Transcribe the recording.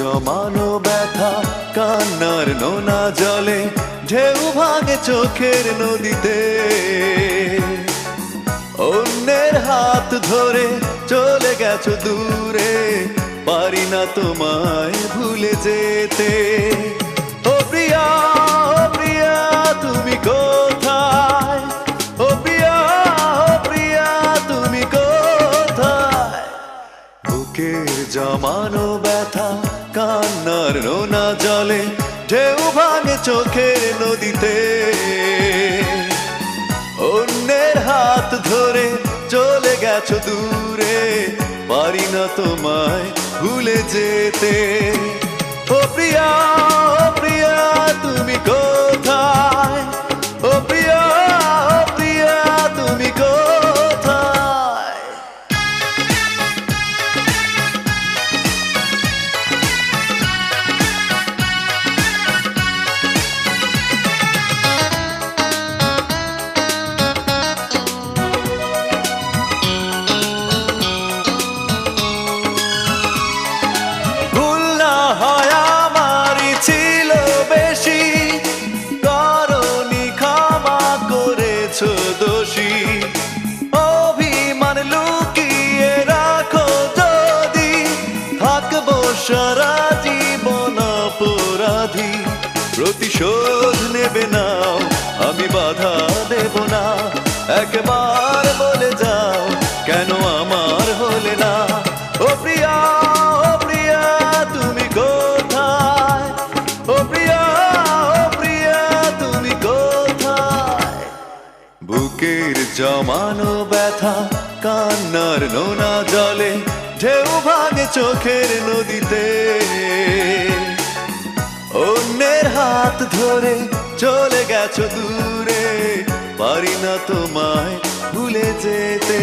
জমানো ব্যথা কান্নার নোনা জলে ঢেউ ভাঙে চোখের নদীতে। অন্যের হাত ধরে চলে গেছো দূরে, পারি না তোমায় ভুলে যেতে। ও প্রিয়া, ও প্রিয়া তুমি কোথায়? ও প্রিয়া, ও প্রিয়া তুমি কোথায়? বুকের জমানো ব্যথা কান্নার নোনা জলে ঢেউ ভাঙে চোখের নদীতে। অন্যের হাত ধরে চলে গেছো দূরে, পারি না তোমায় ভুলে যেতে। ও প্রিয়া, ও প্রিয়া তুমি কোথায়? ও প্রিয়া, ও প্রিয়া তুমি কোথায়? দোষী অভিমান লুকিয়ে রাখো যদি, থাকবো সারা জীবন অপরাধী। প্রতিশোধ নেবে নাও, আমি বাধা দেব না। একবার বলে যাও কেন আমার হলে না? ও প্রিয়া, ও প্রিয়া তুমি কোথায়? ও প্রিয়া, ও প্রিয়া তুমি কোথায়? বুকের জমানো ব্যথা কান্নার নোনা জলে ঢেউ ভাঙে চোখের নদীতে। অন্যের হাত ধরে চলে গেছো দূরে, পারি না তোমায় ভুলে যেতে।